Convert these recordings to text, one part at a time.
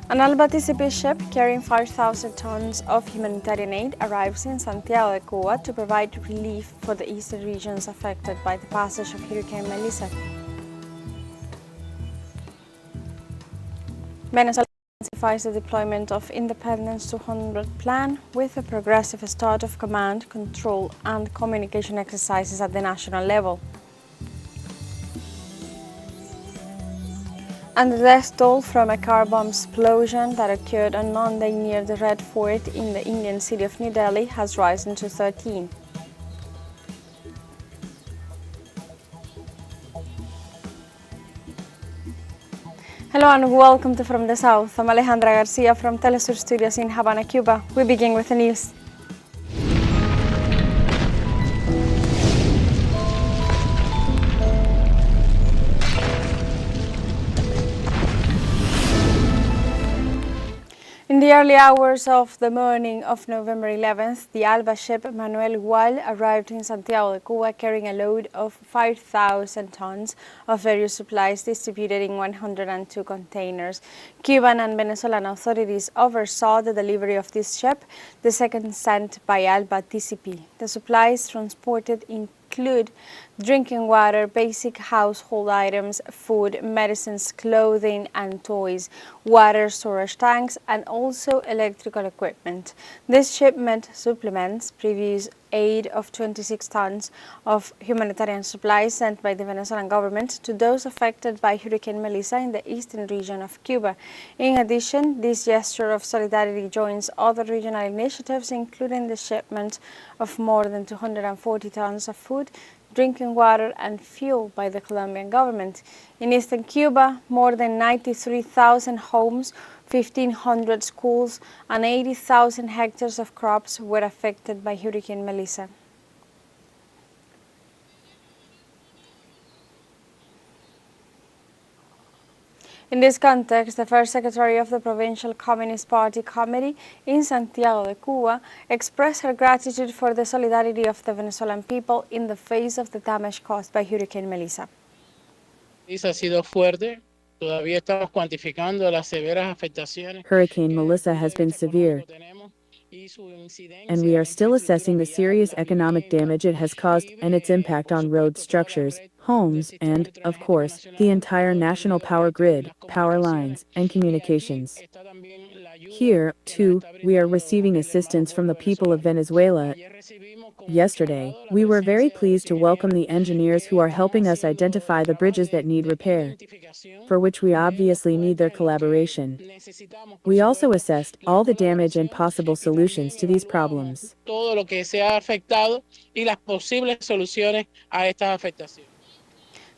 An ALBA-TCP ship carrying 5,000 tons of humanitarian aid arrives in Santiago de Cuba to provide relief for the eastern regions affected by the passage of Hurricane Melissa. Venezuela intensifies the deployment of Independence 200 plan with a progressive start of command, control and communication exercises at the national level. And the death toll from a car bomb explosion that occurred on Monday near the Red Fort in the Indian city of New Delhi has risen to 13. Hello and welcome to From the South. I'm Alejandra Garcia from teleSUR Studios in Havana, Cuba. We begin with the news. In the early hours of the morning of November 11th, the ALBA ship Manuel Gual arrived in Santiago de Cuba carrying a load of 5,000 tons of various supplies distributed in 102 containers. Cuban and Venezuelan authorities oversaw the delivery of this ship, the second sent by ALBA-TCP. The supplies transported include drinking water, basic household items, food, medicines, clothing and toys, water storage tanks and also electrical equipment. This shipment supplements previous aid of 26 tons of humanitarian supplies sent by the Venezuelan government to those affected by Hurricane Melissa in the eastern region of Cuba. In addition, this gesture of solidarity joins other regional initiatives, including the shipment of more than 240 tons of food, drinking water and fuel by the Colombian government. In eastern Cuba, more than 93,000 homes, 1,500 schools and 80,000 hectares of crops were affected by Hurricane Melissa. In this context, the first secretary of the Provincial Communist Party Committee in Santiago de Cuba expressed her gratitude for the solidarity of the Venezuelan people in the face of the damage caused by Hurricane Melissa. Hurricane Melissa has been severe, and we are still assessing the serious economic damage it has caused and its impact on road structures, homes, and, of course, the entire national power grid, power lines, and communications. Here, too, we are receiving assistance from the people of Venezuela. Yesterday, we were very pleased to welcome the engineers who are helping us identify the bridges that need repair, for which we obviously need their collaboration. We also assessed all the damage and possible solutions to these problems.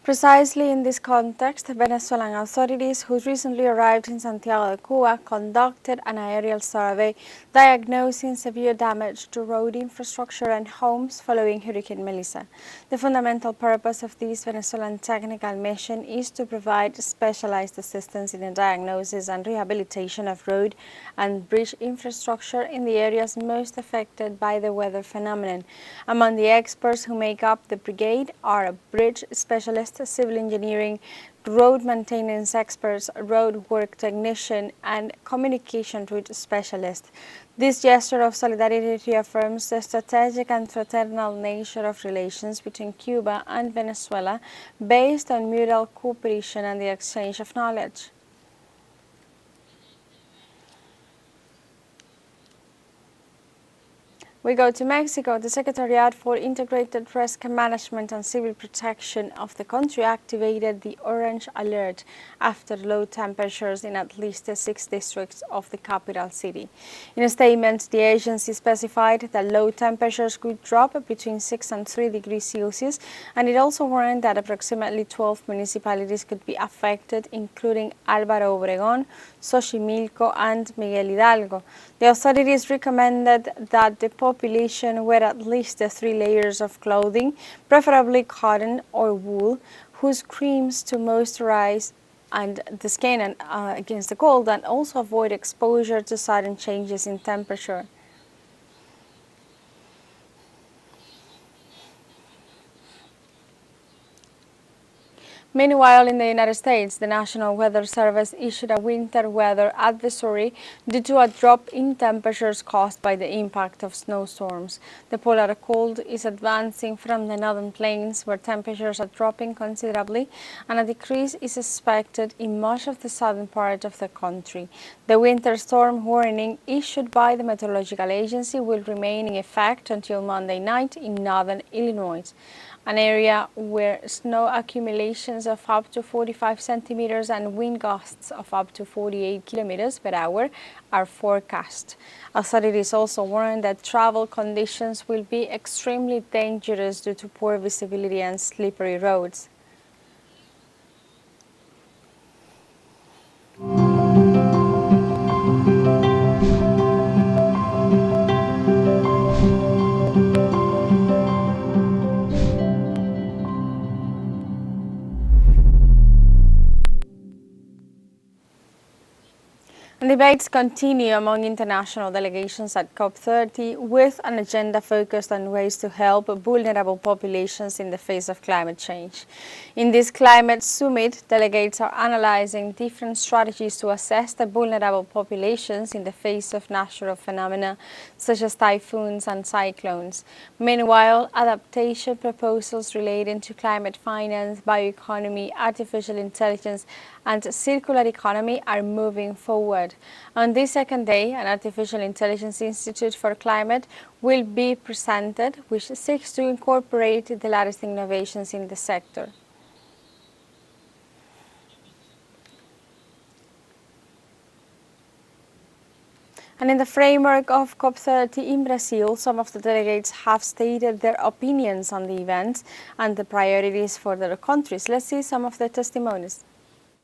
Precisely in this context, Venezuelan authorities who recently arrived in Santiago de Cuba conducted an aerial survey diagnosing severe damage to road infrastructure and homes following Hurricane Melissa. The fundamental purpose of this Venezuelan technical mission is to provide specialized assistance in the diagnosis and rehabilitation of road and bridge infrastructure in the areas most affected by the weather phenomenon. Among the experts who make up the brigade are a bridge specialist, civil engineering, road maintenance experts, road work technician, and communication route specialist. This gesture of solidarity reaffirms the strategic and fraternal nature of relations between Cuba and Venezuela based on mutual cooperation and the exchange of knowledge. We go to Mexico. The Secretariat for Integrated Risk Management and Civil Protection of the country activated the orange alert after low temperatures in at least 6 districts of the capital city. In a statement, the agency specified that low temperatures could drop between 6 and 3 degrees Celsius, and it also warned that approximately 12 municipalities could be affected, including Álvaro Obregón, Xochimilco, and Miguel Hidalgo. The authorities recommended that the population wear at least 3 layers of clothing, preferably cotton or wool, whose creams to moisturize and the skin and, against the cold, and also avoid exposure to sudden changes in temperature. Meanwhile, in the United States, the National Weather Service issued a winter weather advisory due to a drop in temperatures caused by the impact of snowstorms. The polar cold is advancing from the northern plains, where temperatures are dropping considerably, and a decrease is expected in much of the southern part of the country. The winter storm warning issued by the Meteorological Agency will remain in effect until Monday night in northern Illinois, an area where snow accumulations of up to 45 centimeters and wind gusts of up to 48 kilometers per hour are forecast. Authorities also warn that travel conditions will be extremely dangerous due to poor visibility and slippery roads. Debates continue among international delegations at COP30 with an agenda focused on ways to help vulnerable populations in the face of climate change. In this climate summit, delegates are analyzing different strategies to assess the vulnerable populations in the face of natural phenomena such as typhoons and cyclones. Meanwhile, adaptation proposals relating to climate finance, bioeconomy, artificial intelligence, and circular economy are moving forward. On this second day, an Artificial Intelligence Institute for Climate will be presented, which seeks to incorporate the latest innovations in the sector. And in the framework of COP30 in Brazil, some of the delegates have stated their opinions on the event and the priorities for their countries. Let's see some of the testimonies.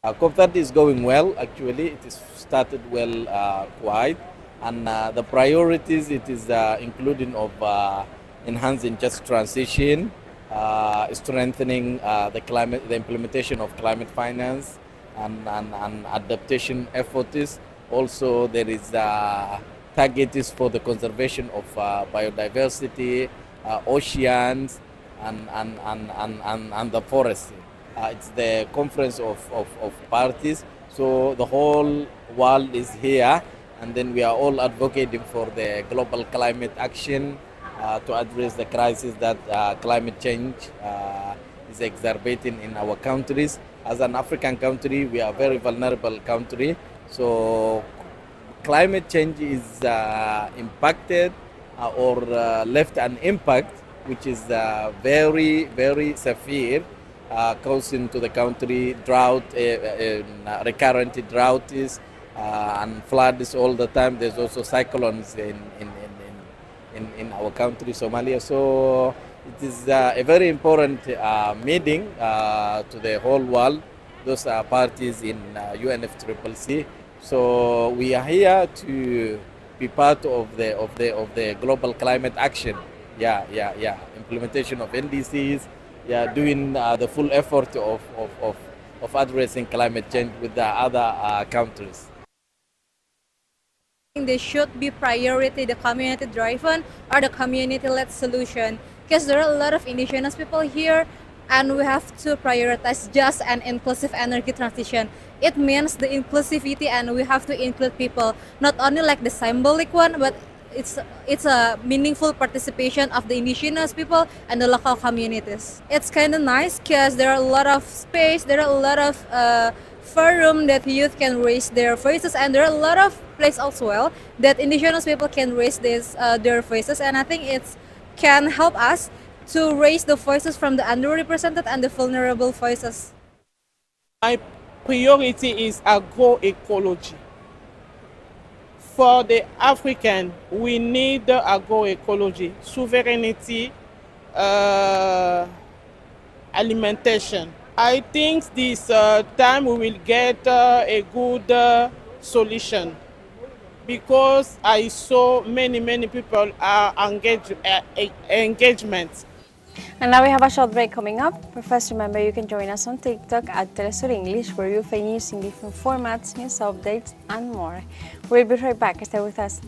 COP30 is going well, actually. It is started well quite. And the priorities, it is including of enhancing just transition, strengthening the implementation of climate finance and adaptation efforts. Also, there is targets for the conservation of biodiversity, oceans, and the forest. It's the conference of parties, so the whole world is here, and then we are all advocating for the global climate action to address the crisis that climate change is exacerbating in our countries. As an African country, we are a very vulnerable country, so climate change is impacted or left an impact which is very, very severe, causing to the country drought, recurrent droughts and floods all the time. There's also cyclones in our country, Somalia. So it is a very important meeting to the whole world. Those are parties in UNFCCC. So we are here to be part of the global climate action. Implementation of NDCs. Doing the full effort of addressing climate change with the other countries. They should be priority the community driven or the community-led solution, because there are a lot of indigenous people here, and we have to prioritize just an inclusive energy transition. It means the inclusivity, and we have to include people, not only like the symbolic one, but it's a meaningful participation of the indigenous people and the local communities. It's kind of nice because there are a lot of space, there are a lot of forum that youth can raise their voices, and there are a lot of places as well that indigenous people can raise their voices, and I think it can help us to raise the voices from the underrepresented and the vulnerable voices. My priority is agroecology. For the African, we need agroecology, sovereignty, alimentation. I think this time we will get a good solution, because I saw many people are engagement. And now we have a short break coming up. But first, remember you can join us on TikTok at teleSUR English, where you'll find news in different formats, news updates, and more. We'll be right back. Stay with us.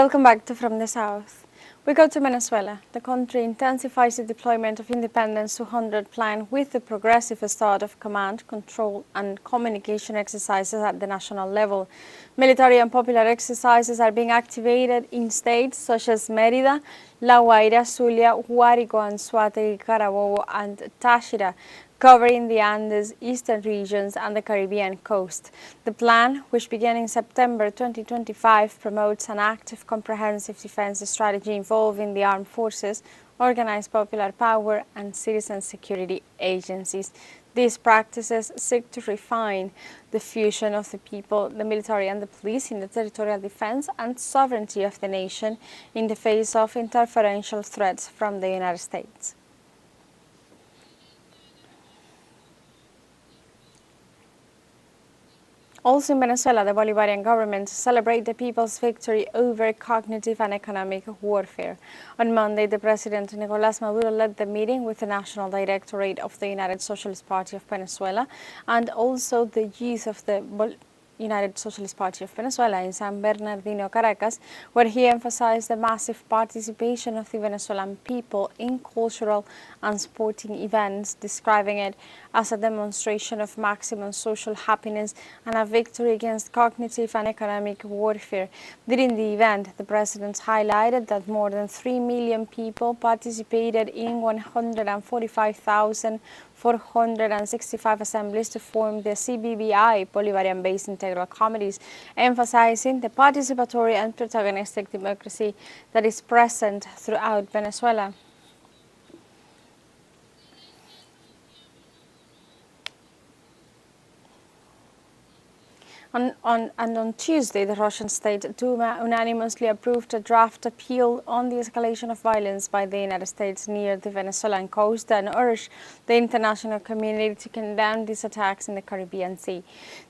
Welcome back to From the South. We go to Venezuela. The country intensifies the deployment of Independence 200 plan with the progressive start of command, control and communication exercises at the national level. Military and popular exercises are being activated in states such as Mérida, La Guaira, Zulia, Guárico, Anzoátegui, Carabobo and Táchira, covering the Andes, eastern regions and the Caribbean coast. The plan, which began in September 2025, promotes an active, comprehensive defense strategy involving the armed forces, organized popular power and citizen security agencies. These practices seek to refine the fusion of the people, the military and the police in the territorial defense and sovereignty of the nation in the face of interferential threats from the United States. Also in Venezuela, the Bolivarian government celebrated the people's victory over cognitive and economic warfare. On Monday, the President Nicolás Maduro led the meeting with the National Directorate of the United Socialist Party of Venezuela and also the youth of the United Socialist Party of Venezuela in San Bernardino, Caracas, where he emphasized the massive participation of the Venezuelan people in cultural and sporting events, describing it as a demonstration of maximum social happiness and a victory against cognitive and economic warfare. During the event, the president highlighted that more than 3 million people participated in 145,465 assemblies to form the CBBI Bolivarian-based integral committees, emphasizing the participatory and protagonistic democracy that is present throughout Venezuela. On Tuesday, the Russian State Duma unanimously approved a draft appeal on the escalation of violence by the United States near the Venezuelan coast and urged the international community to condemn these attacks in the Caribbean Sea.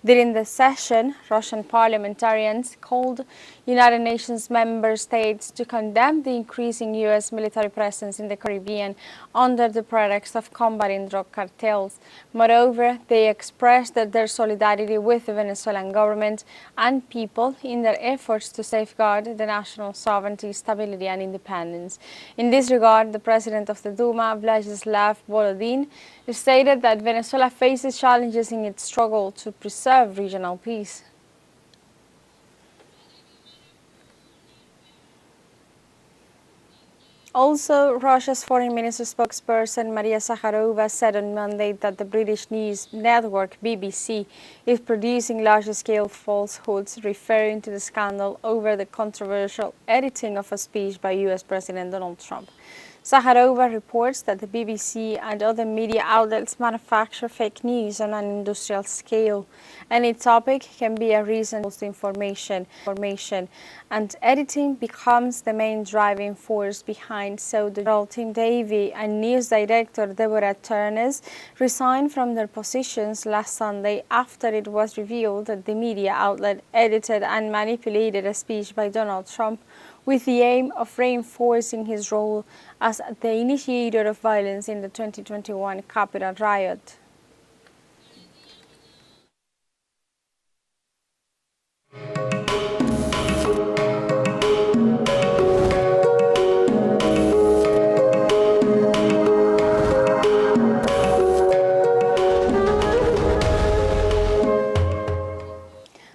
During the session, Russian parliamentarians called United Nations member states to condemn the increasing U.S. military presence in the Caribbean under the pretext of combating drug cartels. Moreover, they expressed their solidarity with the Venezuelan government and people in their efforts to safeguard the national sovereignty, stability and independence. In this regard, the president of the Duma, Vyacheslav Volodin, stated that Venezuela faces challenges in its struggle to preserve regional peace. Also, Russia's foreign minister spokesperson Maria Zakharova said on Monday that the British news network BBC is producing large-scale falsehoods referring to the scandal over the controversial editing of a speech by U.S. President Donald Trump. Zakharova reports that the BBC and other media outlets manufacture fake news on an industrial scale. Any topic can be a reason for information, and editing becomes the main driving force behind. So the General Tim Davie and news director Deborah Turnes resigned from their positions last Sunday after it was revealed that the media outlet edited and manipulated a speech by Donald Trump with the aim of reinforcing his role as the initiator of violence in the 2021 Capitol riot.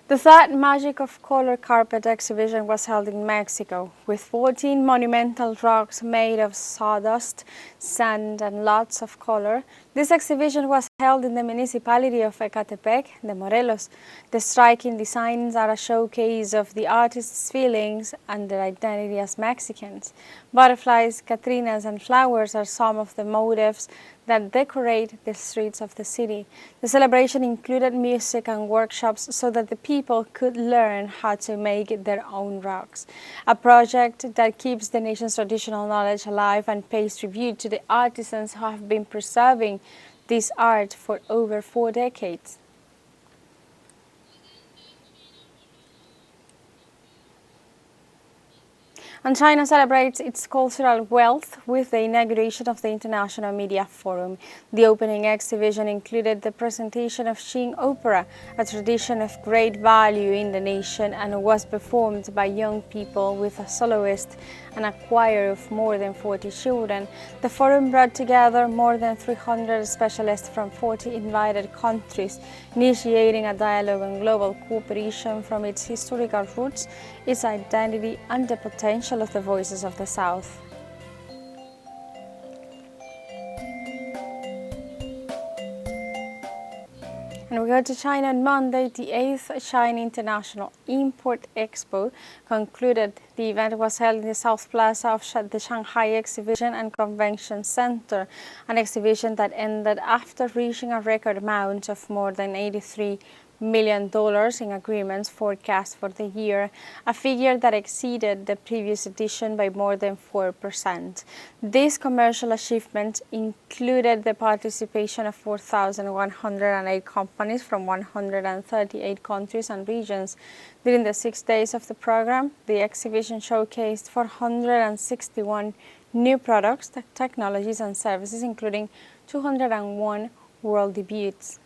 The third Magic of Color carpet exhibition was held in Mexico, with 14 monumental rocks made of sawdust, sand and lots of color. This exhibition was held in the municipality of Ecatepec de Morelos. The striking designs are a showcase of the artists' feelings and their identity as Mexicans. Butterflies, Catrinas and flowers are some of the motifs that decorate the streets of the city. The celebration included music and workshops so that the people could learn how to make their own rocks, a project that keeps the nation's traditional knowledge alive and pays tribute to the artisans who have been preserving this art for over 4 decades. And China celebrates its cultural wealth with the inauguration of the International Media Forum. The opening exhibition included the presentation of Qing opera, a tradition of great value in the nation, and was performed by young people with a soloist and a choir of more than 40 children. The forum brought together more than 300 specialists from 40 invited countries, initiating a dialogue on global cooperation from its historical roots, its identity, and the potential of the voices of the South. And we go to China on Monday. The 8th China International Import Expo concluded. The event was held in the South Plaza of the Shanghai Exhibition and Convention Center, an exhibition that ended after reaching a record amount of more than $83 million in agreements forecast for the year, a figure that exceeded the previous edition by more than 4%. This commercial achievement included the participation of 4,108 companies from 138 countries and regions. During the 6 days of the program, the exhibition showcased 461 new products, technologies and services, including 201 world debuts.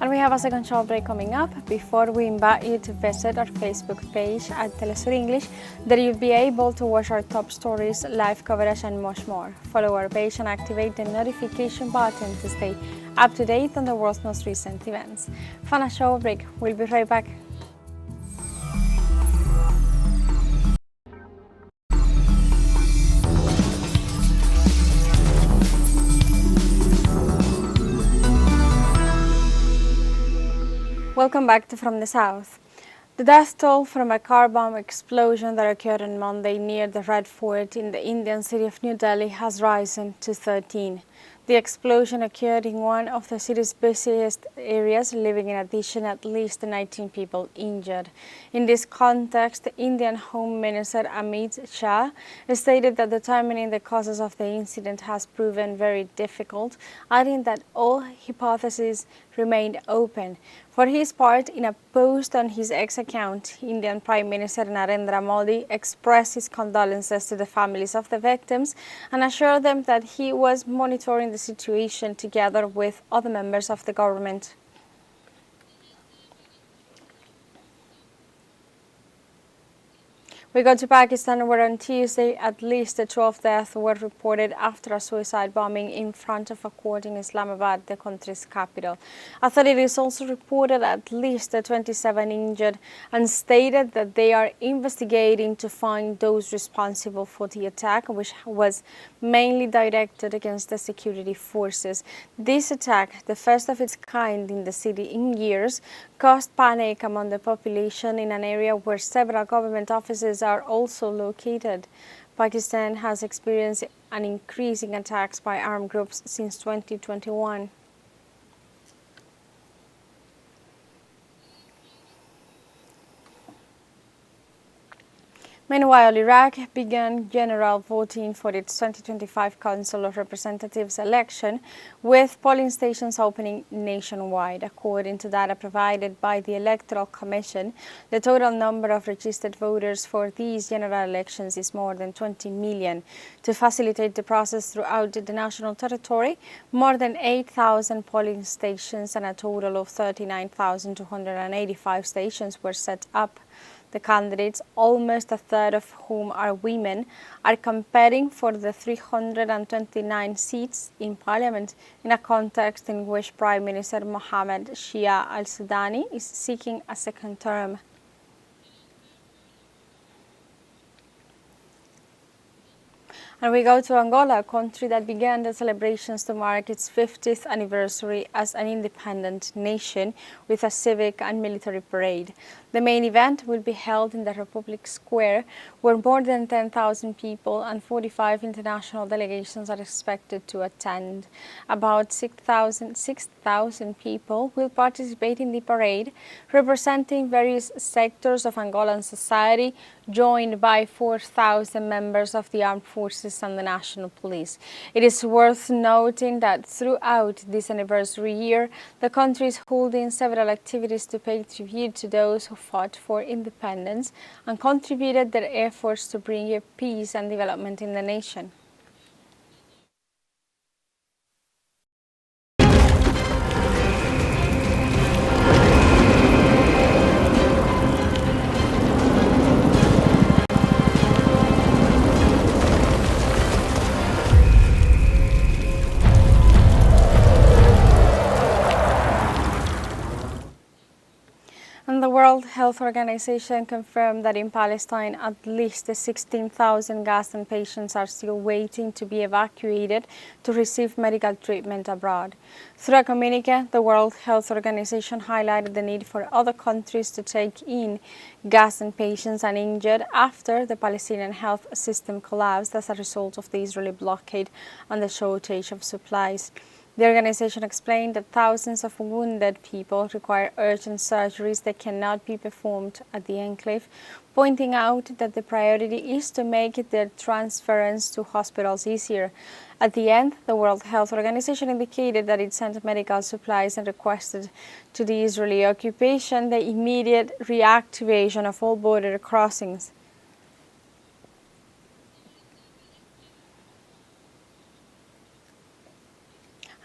And we have a second short break coming up. Before we invite you to visit our Facebook page at teleSUR English, there you'll be able to watch our top stories, live coverage, and much more. Follow our page and activate the notification button to stay up to date on the world's most recent events. For a short break, we'll be right back. Welcome back to From the South. The death toll from a car bomb explosion that occurred on Monday near the Red Fort in the Indian city of New Delhi has risen to 13. The explosion occurred in one of the city's busiest areas, leaving in addition at least 19 people injured. In this context, Indian Home Minister Amit Shah stated that determining the causes of the incident has proven very difficult, adding that all hypotheses remained open. For his part, in a post on his X account, Indian Prime Minister Narendra Modi expressed his condolences to the families of the victims and assured them that he was monitoring the situation together with other members of the government. We go to Pakistan, where on Tuesday at least 12 deaths were reported after a suicide bombing in front of a court in Islamabad, the country's capital. Authorities also reported at least 27 injured and stated that they are investigating to find those responsible for the attack, which was mainly directed against the security forces. This attack, the first of its kind in the city in years, caused panic among the population in an area where several government offices are also located. Pakistan has experienced an increase in attacks by armed groups since 2021. Meanwhile, Iraq began general voting for its 2025 Council of Representatives election, with polling stations opening nationwide. According to data provided by the Electoral Commission, the total number of registered voters for these general elections is more than 20 million. To facilitate the process throughout the national territory, more than 8,000 polling stations and a total of 39,285 stations were set up. The candidates, almost a third of whom are women, are competing for the 329 seats in parliament in a context in which Prime Minister Mohammed Shia al-Sudani is seeking a second term. And we go to Angola, a country that began the celebrations to mark its 50th anniversary as an independent nation with a civic and military parade. The main event will be held in the Republic Square, where more than 10,000 people and 45 international delegations are expected to attend. About 6,000 people will participate in the parade, representing various sectors of Angolan society, joined by 4,000 members of the armed forces and the national police. It is worth noting that throughout this anniversary year, the country is holding several activities to pay tribute to those who fought for independence and contributed their efforts to bring peace and development in the nation. And the World Health Organization confirmed that in Palestine, at least 16,000 Gazan patients are still waiting to be evacuated to receive medical treatment abroad. Through a communique, the World Health Organization highlighted the need for other countries to take in Gazan patients and injured after the Palestinian health system collapsed as a result of the Israeli blockade and the shortage of supplies. The organization explained that thousands of wounded people require urgent surgeries that cannot be performed at the enclave, pointing out that the priority is to make their transference to hospitals easier. At the end, the World Health Organization indicated that it sent medical supplies and requested to the Israeli occupation the immediate reactivation of all border crossings.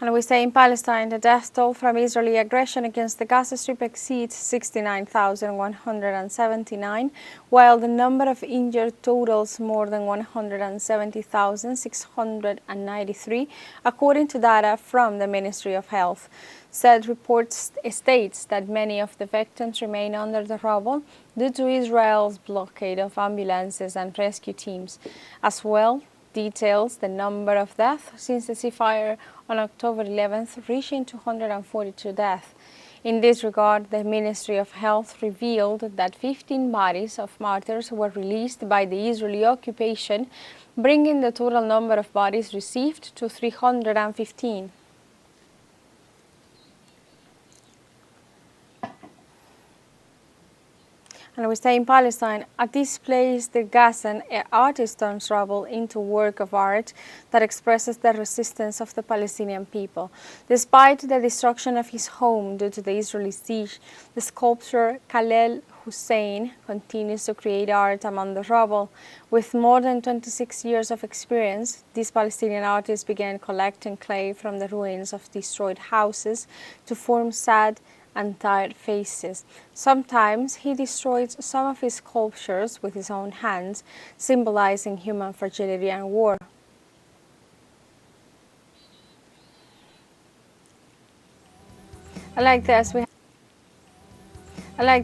And we say in Palestine, the death toll from Israeli aggression against the Gaza Strip exceeds 69,179, while the number of injured totals more than 170,693, according to data from the Ministry of Health. Said report states that many of the victims remain under the rubble due to Israel's blockade of ambulances and rescue teams. As well, details the number of deaths since the ceasefire on October 11th, reaching 242 deaths. In this regard, the Ministry of Health revealed that 15 bodies of martyrs were released by the Israeli occupation, bringing the total number of bodies received to 315. And we stay in Palestine. At this place, the Gazan artist turns rubble into a work of art that expresses the resistance of the Palestinian people. Despite the destruction of his home due to the Israeli siege, the sculptor Khalil Hussein continues to create art among the rubble. With more than 26 years of experience, this Palestinian artist began collecting clay from the ruins of destroyed houses to form sad and tired faces. Sometimes he destroys some of his sculptures with his own hands, symbolizing human fragility and war. Like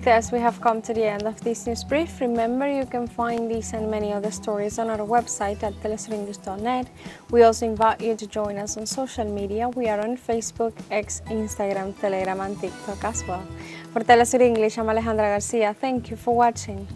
this, we have come to the end of this news brief. Remember, you can find these and many other stories on our website at telesurenglish.net. We also invite you to join us on social media. We are on Facebook, X, Instagram, Telegram, and TikTok as well. For Telesur English, I'm Alejandra Garcia. Thank you for watching.